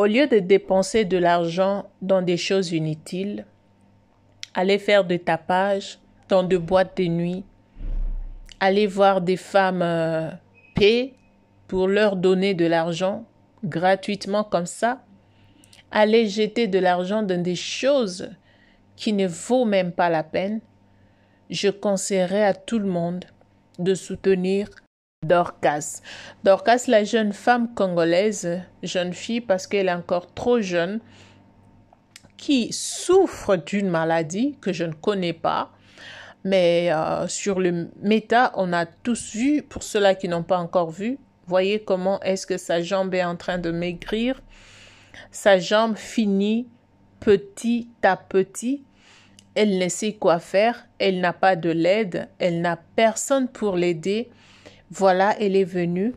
Au lieu de dépenser de l'argent dans des choses inutiles, aller faire du tapage dans de boîtes de nuit, aller voir des femmes paix pour leur donner de l'argent gratuitement comme ça, aller jeter de l'argent dans des choses qui ne vaut même pas la peine, je conseillerais à tout le monde de soutenir Dorcas. Dorcas, la jeune femme congolaise, jeune fille parce qu'elle est encore trop jeune, qui souffre d'une maladie que je ne connais pas, mais sur le méta, on a tous vu, pour ceux-là qui n'ont pas encore vu, voyez comment est-ce que sa jambe est en train de maigrir. Sa jambe finit petit à petit. Elle ne sait quoi faire, elle n'a pas de l'aide, elle n'a personne pour l'aider. Voilà, elle est venue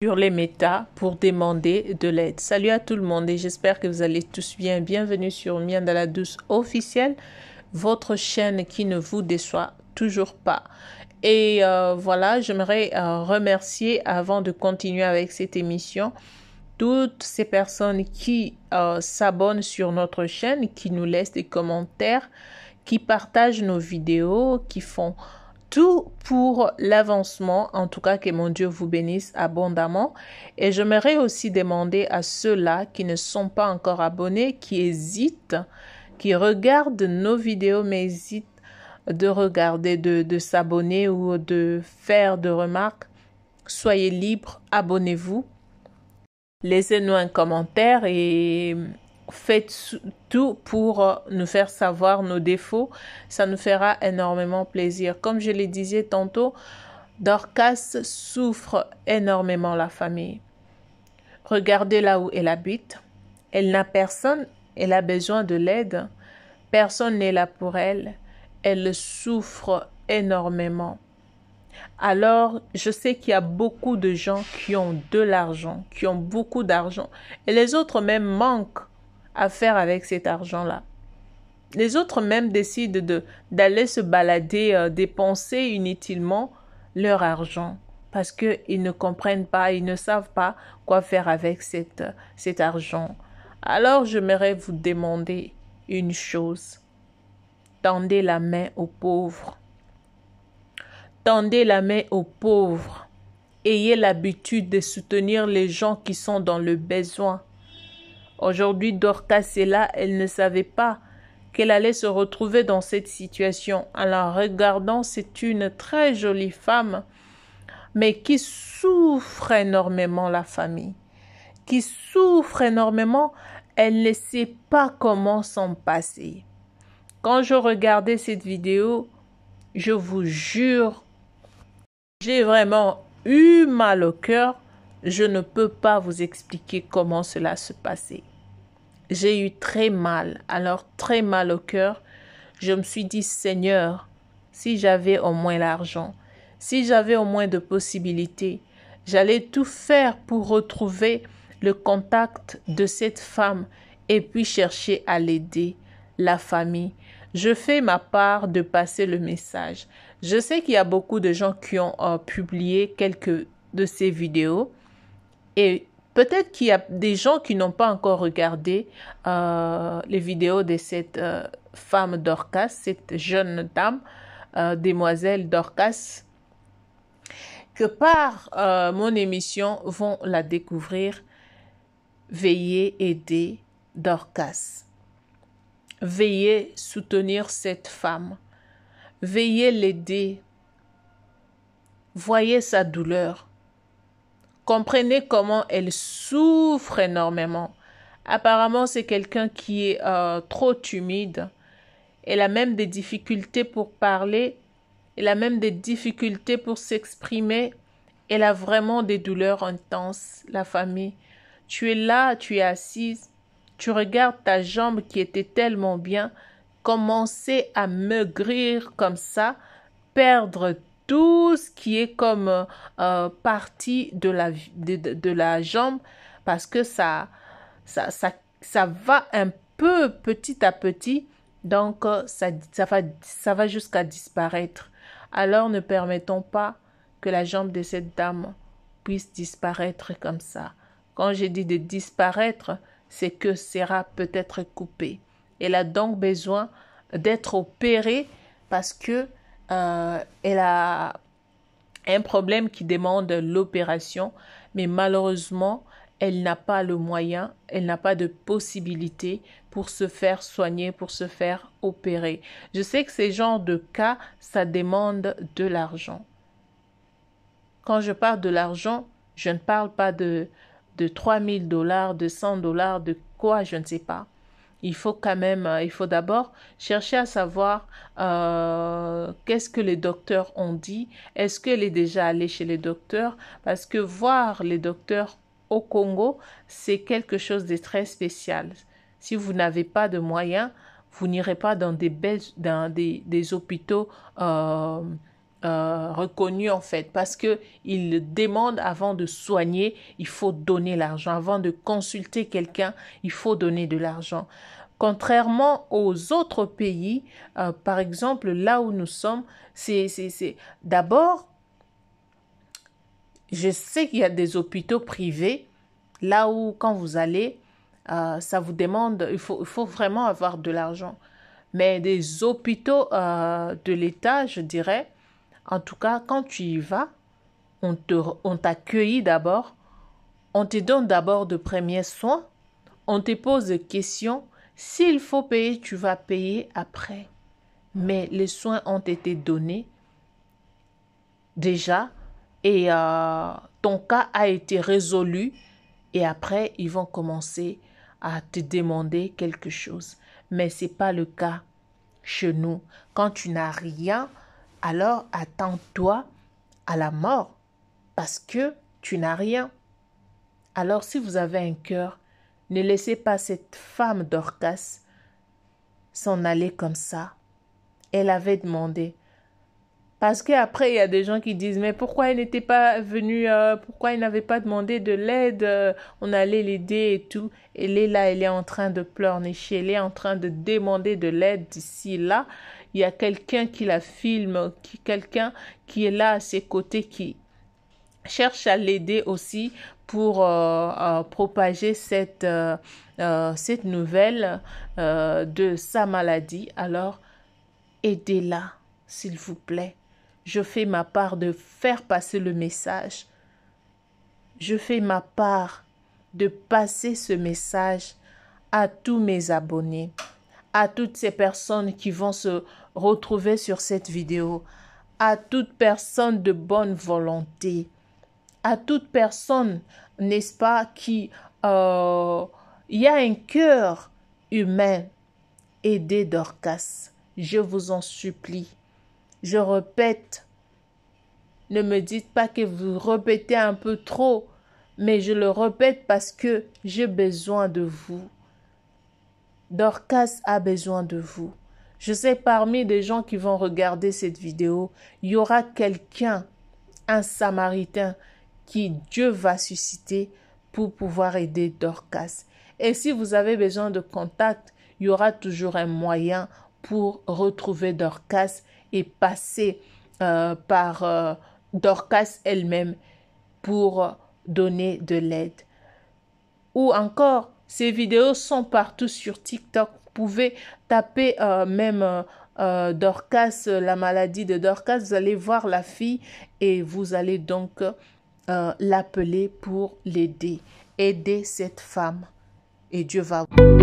sur les méta pour demander de l'aide. Salut à tout le monde et j'espère que vous allez tous bien. Bienvenue sur Mian de la Douce officielle, votre chaîne qui ne vous déçoit toujours pas. Et voilà, j'aimerais remercier avant de continuer avec cette émission toutes ces personnes qui s'abonnent sur notre chaîne, qui nous laissent des commentaires, qui partagent nos vidéos, qui font tout pour l'avancement. En tout cas, que mon Dieu vous bénisse abondamment. Et j'aimerais aussi demander à ceux-là qui ne sont pas encore abonnés, qui hésitent, qui regardent nos vidéos mais hésitent de regarder, de s'abonner ou de faire de remarques. Soyez libres, abonnez-vous. Laissez-nous un commentaire et faites tout pour nous faire savoir nos défauts. Ça nous fera énormément plaisir. Comme je le disais tantôt, Dorcas souffre énormément la famille. Regardez là où elle habite. Elle n'a personne. Elle a besoin de l'aide. Personne n'est là pour elle. Elle souffre énormément. Alors, je sais qu'il y a beaucoup de gens qui ont de l'argent, qui ont beaucoup d'argent. Et les autres même manquent à faire avec cet argent-là. Les autres même décident d'aller se balader, dépenser inutilement leur argent. Parce qu'ils ne comprennent pas, ils ne savent pas quoi faire avec cet argent. Alors, j'aimerais vous demander une chose. Tendez la main aux pauvres. Tendez la main aux pauvres. Ayez l'habitude de soutenir les gens qui sont dans le besoin. Aujourd'hui, Dorcas est là, elle ne savait pas qu'elle allait se retrouver dans cette situation. En la regardant, c'est une très jolie femme, mais qui souffre énormément la famille. Qui souffre énormément, elle ne sait pas comment s'en passer. Quand je regardais cette vidéo, je vous jure, j'ai vraiment eu mal au cœur. Je ne peux pas vous expliquer comment cela se passait. J'ai eu très mal, alors très mal au cœur. Je me suis dit, Seigneur, si j'avais au moins l'argent, si j'avais au moins de possibilités, j'allais tout faire pour retrouver le contact de cette femme et puis chercher à l'aider, la famille. Je fais ma part de passer le message. Je sais qu'il y a beaucoup de gens qui ont publié quelques de ces vidéos et peut-être qu'il y a des gens qui n'ont pas encore regardé les vidéos de cette femme Dorcas, cette jeune dame, demoiselle Dorcas, que par mon émission vont la découvrir. Veuillez aider Dorcas. Veuillez soutenir cette femme. Veuillez l'aider. Voyez sa douleur. Comprenez comment elle souffre énormément. Apparemment, c'est quelqu'un qui est trop timide. Elle a même des difficultés pour parler. Elle a même des difficultés pour s'exprimer. Elle a vraiment des douleurs intenses, la famille. Tu es là, tu es assise. Tu regardes ta jambe qui était tellement bien, commencer à maigrir comme ça, perdre tout ce qui est comme partie de la jambe parce que ça va un peu petit à petit, donc ça va jusqu'à disparaître. Alors ne permettons pas que la jambe de cette dame puisse disparaître comme ça. Quand j'ai dit de disparaître, c'est que sera peut-être coupée. Elle a donc besoin d'être opérée parce que elle a un problème qui demande l'opération, mais malheureusement, elle n'a pas le moyen, elle n'a pas de possibilité pour se faire soigner, pour se faire opérer. Je sais que ces genres de cas, ça demande de l'argent. Quand je parle de l'argent, je ne parle pas de 3 000 $, de 100 $, de quoi, je ne sais pas. Il faut quand même, il faut d'abord chercher à savoir qu'est-ce que les docteurs ont dit. Est-ce qu'elle est déjà allée chez les docteurs? Parce que voir les docteurs au Congo, c'est quelque chose de très spécial. Si vous n'avez pas de moyens, vous n'irez pas dans des hôpitaux reconnus en fait, parce que ils demandent avant de soigner, il faut donner l'argent. Avant de consulter quelqu'un, il faut donner de l'argent. Contrairement aux autres pays, par exemple, là où nous sommes, c'est d'abord, je sais qu'il y a des hôpitaux privés, là où quand vous allez, ça vous demande, il faut vraiment avoir de l'argent. Mais des hôpitaux de l'État, je dirais, en tout cas, quand tu y vas, on t'accueille d'abord, on te donne d'abord de premiers soins, on te pose des questions. S'il faut payer, tu vas payer après. Mais les soins ont été donnés déjà et ton cas a été résolu et après, ils vont commencer à te demander quelque chose. Mais ce n'est pas le cas chez nous. Quand tu n'as rien, alors attends-toi à la mort parce que tu n'as rien. Alors si vous avez un cœur, ne laissez pas cette femme Dorcas s'en aller comme ça. Elle avait demandé. Parce qu'après, il y a des gens qui disent, mais pourquoi elle n'était pas venue, pourquoi elle n'avait pas demandé de l'aide, on allait l'aider et tout. Elle est là, elle est en train de pleurnicher, elle est en train de demander de l'aide d'ici là. Il y a quelqu'un qui la filme, quelqu'un qui est là à ses côtés, qui cherche à l'aider aussi pour propager cette nouvelle de sa maladie. Alors, aidez-la, s'il vous plaît. Je fais ma part de faire passer le message. Je fais ma part de passer ce message à tous mes abonnés, à toutes ces personnes qui vont se retrouver sur cette vidéo, à toute personne de bonne volonté, à toute personne, n'est-ce pas, qui y a un cœur humain. Aidez Dorcas, je vous en supplie. Je répète, ne me dites pas que vous répétez un peu trop, mais je le répète parce que j'ai besoin de vous. Dorcas a besoin de vous. Je sais parmi les gens qui vont regarder cette vidéo, il y aura quelqu'un, un Samaritain, qui Dieu va susciter pour pouvoir aider Dorcas. Et si vous avez besoin de contact, il y aura toujours un moyen pour retrouver Dorcas et passer par Dorcas elle-même pour donner de l'aide. Ou encore, ces vidéos sont partout sur TikTok. Vous pouvez taper même Dorcas, la maladie de Dorcas. Vous allez voir la fille et vous allez donc l'appeler pour l'aider. Aidez cette femme et Dieu va vous